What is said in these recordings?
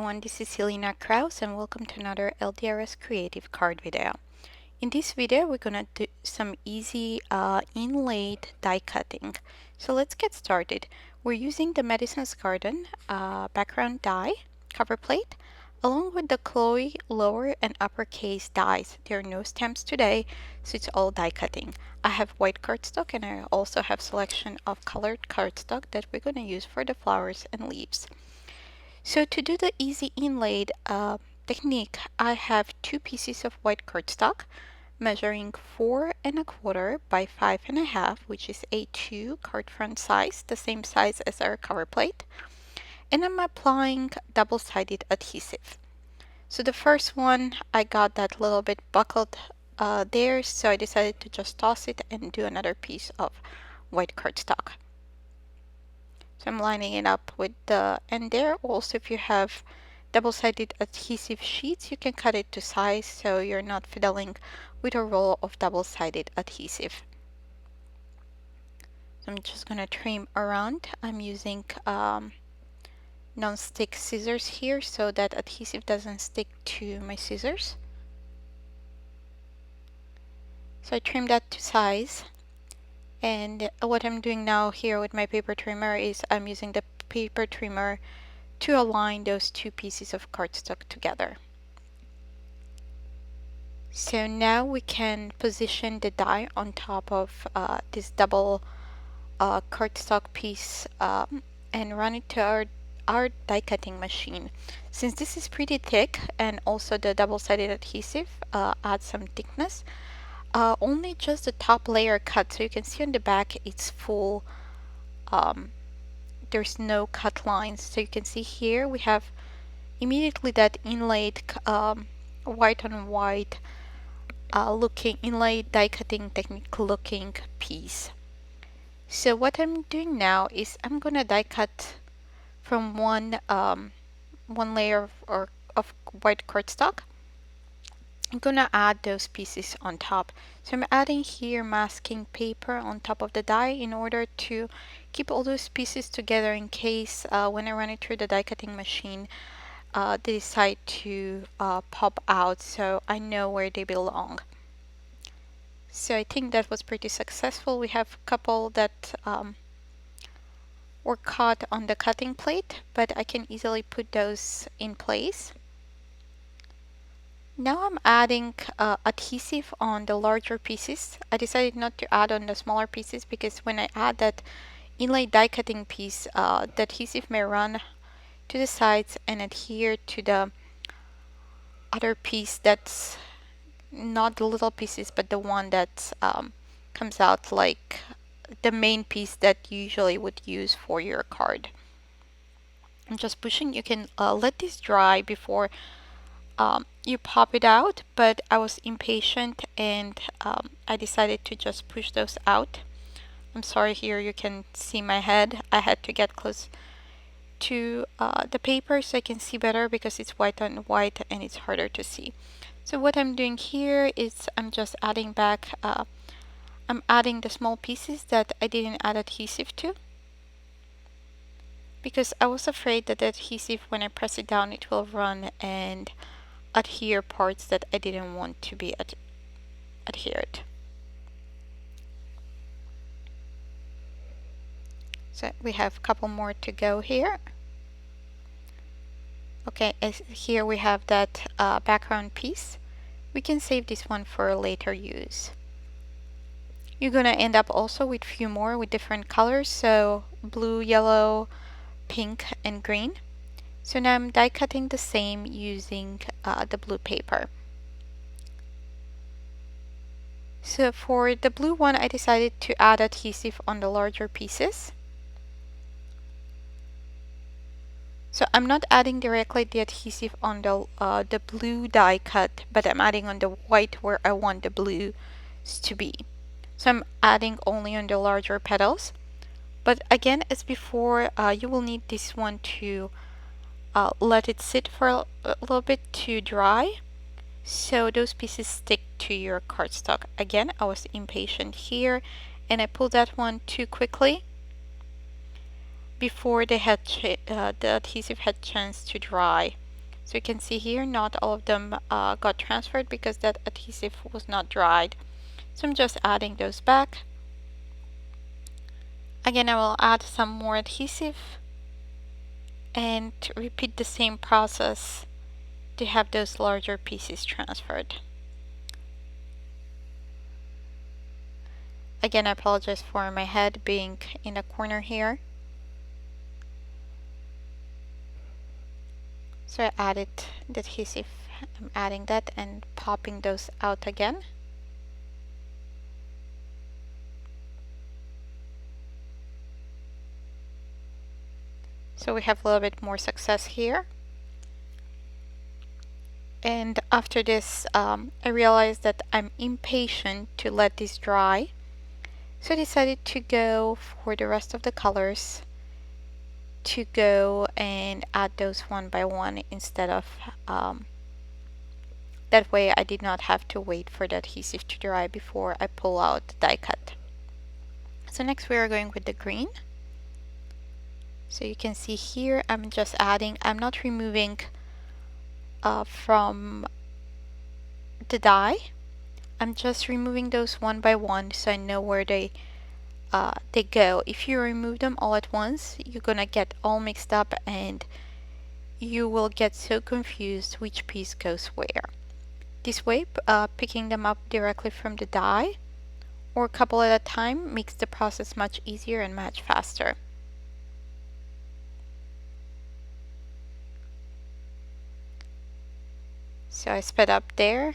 everyone, this is Ilina and welcome to another LDRS creative card video. In this video we're gonna do some easy inlaid die cutting. So let's get started. We're using the Madison's Garden background die cover plate along with the Chloe lower and uppercase dies. There are no stamps today, so it's all die cutting. I have white cardstock and I also have selection of colored cardstock that we're gonna use for the flowers and leaves. So to do the easy inlaid technique, I have two pieces of white cardstock measuring 4¼ by 5½, which is A2 card front size, the same size as our cover plate. And I'm applying double-sided adhesive. So the first one, I got that little bit buckled there, so I decided to just toss it and do another piece of white cardstock. So I'm lining it up with the end there. Also, if you have double-sided adhesive sheets, you can cut it to size so you're not fiddling with a roll of double-sided adhesive. So I'm just going to trim around. I'm using non-stick scissors here so that adhesive doesn't stick to my scissors. So I trim that to size. And what I'm doing now here with my paper trimmer is I'm using the paper trimmer to align those two pieces of cardstock together. So now we can position the die on top of this double cardstock piece and run it to our die cutting machine. Since this is pretty thick and also the double-sided adhesive adds some thickness, only just the top layer cut, so you can see on the back it's full. There's no cut lines, so you can see here we have immediately that inlaid white on white looking inlaid die cutting technique looking piece. So what I'm doing now is I'm gonna die cut from one layer of white cardstock. I'm gonna add those pieces on top. So I'm adding here masking paper on top of the die in order to keep all those pieces together in case when I run it through the die cutting machine they decide to pop out, so I know where they belong. So I think that was pretty successful. We have a couple that were caught on the cutting plate, but I can easily put those in place. Now I'm adding adhesive on the larger pieces. I decided not to add on the smaller pieces because when I add that inlay die cutting piece, the adhesive may run to the sides and adhere to the other piece that's not the little pieces, but the one that comes out like the main piece that you usually would use for your card. I'm just pushing. You can let this dry before you pop it out, but I was impatient and I decided to just push those out. I'm sorry, here you can see my head. I had to get close to the paper so I can see better because it's white on white and it's harder to see. So what I'm doing here is I'm just adding back, I'm adding the small pieces that I didn't add adhesive to, because I was afraid that the adhesive, when I press it down, it will run and adhere parts that I didn't want to be adhered. So we have a couple more to go here. Okay, as here we have that background piece. We can save this one for later use. You're gonna end up also with a few more with different colors, so blue, yellow, pink, and green. So now I'm die cutting the same using the blue paper. So for the blue one, I decided to add adhesive on the larger pieces. So I'm not adding directly the adhesive on the blue die cut, but I'm adding on the white where I want the blue to be. So I'm adding only on the larger petals. But again, as before, you will need this one to let it sit for a little bit to dry, so those pieces stick to your cardstock. Again, I was impatient here and I pulled that one too quickly before they had the adhesive had chance to dry. So you can see here, not all of them got transferred because that adhesive was not dried. So I'm just adding those back. Again, I will add some more adhesive and repeat the same process to have those larger pieces transferred. Again, I apologize for my head being in the corner here. So I added the adhesive. I'm adding that and popping those out again. So we have a little bit more success here. And after this, I realized that I'm impatient to let this dry. So I decided to go for the rest of the colors, to go and add those one by one instead of that way I did not have to wait for the adhesive to dry before I pull out the die cut. So next we are going with the green. So you can see here I'm just adding, I'm not removing from the die. I'm just removing those one by one so I know where they go. If you remove them all at once, you're gonna get all mixed up and you will get so confused which piece goes where. This way, picking them up directly from the die or a couple at a time makes the process much easier and much faster. So I sped up there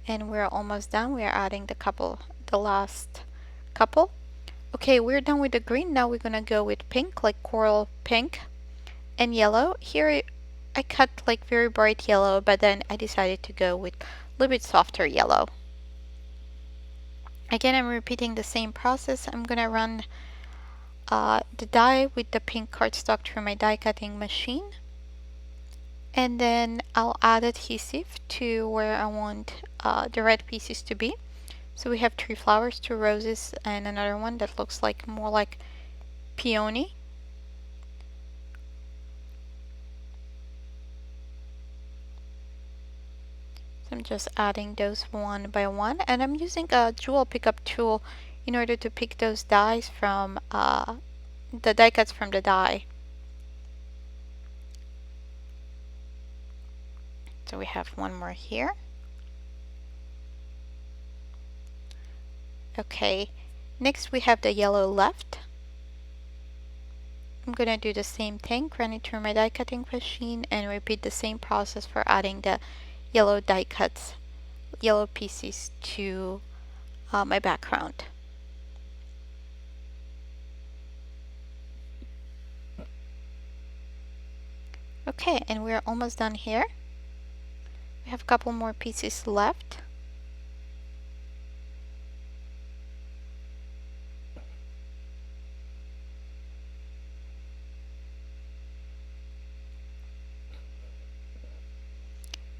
and we're almost done. We are adding the last couple. Okay, we're done with the green. Now we're gonna go with pink, like coral pink, and yellow. Here I cut like very bright yellow, but then I decided to go with a little bit softer yellow. Again, I'm repeating the same process. I'm gonna run the die with the pink cardstock through my die cutting machine, and then I'll add adhesive to where I want the red pieces to be. So we have 3 flowers, 2 roses, and another one that looks like more like peony. So I'm just adding those one by one, and I'm using a jewel pickup tool in order to pick those dies from the die cuts from the die. So we have one more here. Okay, next we have the yellow left. I'm gonna do the same thing, run it through my die cutting machine and repeat the same process for adding the yellow die cuts, yellow pieces to my background. Okay, and we're almost done here. We have a couple more pieces left.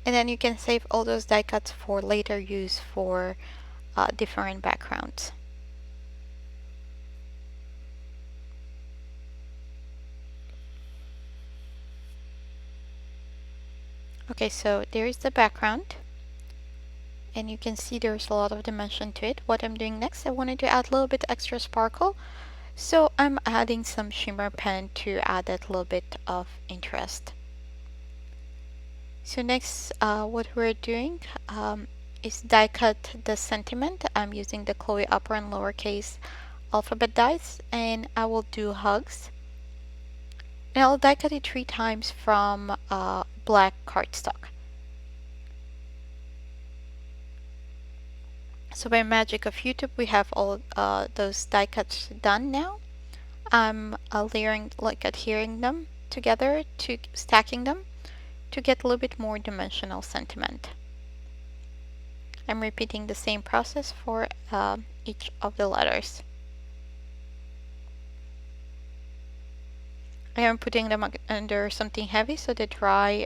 And then you can save all those die cuts for later use for different backgrounds. Okay, so there is the background. And you can see there's a lot of dimension to it. What I'm doing next, I wanted to add a little bit extra sparkle. So I'm adding some shimmer pen to add that little bit of interest. So next, what we're doing is die cut the sentiment. I'm using the Chloe upper and lowercase alphabet dies, and I will do hugs. And I'll die cut it 3 times from black cardstock. So by magic of YouTube, we have all those die cuts done now. I'm layering, like adhering them together, to stacking them to get a little bit more dimensional sentiment. I'm repeating the same process for each of the letters. I am putting them under something heavy so they dry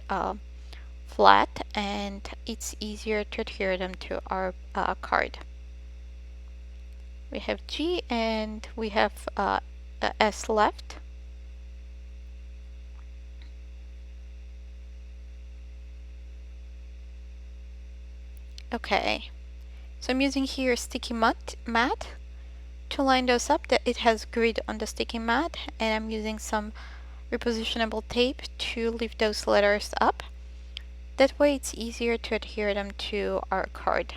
flat and it's easier to adhere them to our card. We have G and we have a S left. Okay, so I'm using here sticky mat to line those up. That it has grid on the sticky mat, and I'm using some repositionable tape to lift those letters up. That way it's easier to adhere them to our card.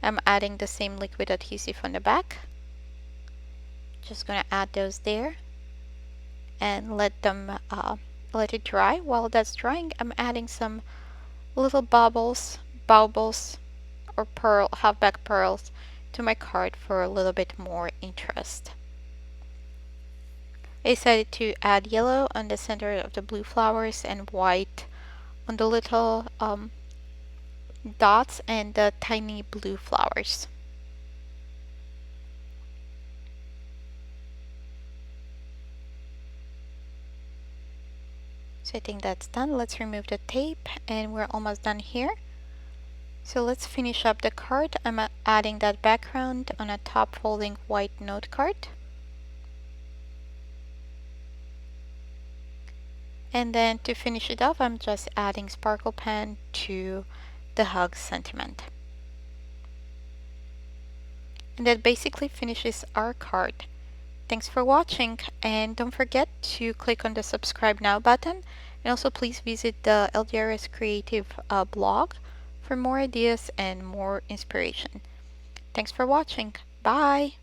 I'm adding the same liquid adhesive on the back. Just gonna add those there and let it dry. While that's drying, I'm adding some little baubles or halfback pearls to my card for a little bit more interest. I decided to add yellow on the center of the blue flowers and white on the little dots and the tiny blue flowers. So I think that's done. Let's remove the tape and we're almost done here. So let's finish up the card. I'm adding that background on a top folding white note card. And then to finish it off, I'm just adding sparkle pen to the hug sentiment. And that basically finishes our card. Thanks for watching, and don't forget to click on the subscribe now button, and also please visit the LDRS Creative blog for more ideas and more inspiration. Thanks for watching. Bye!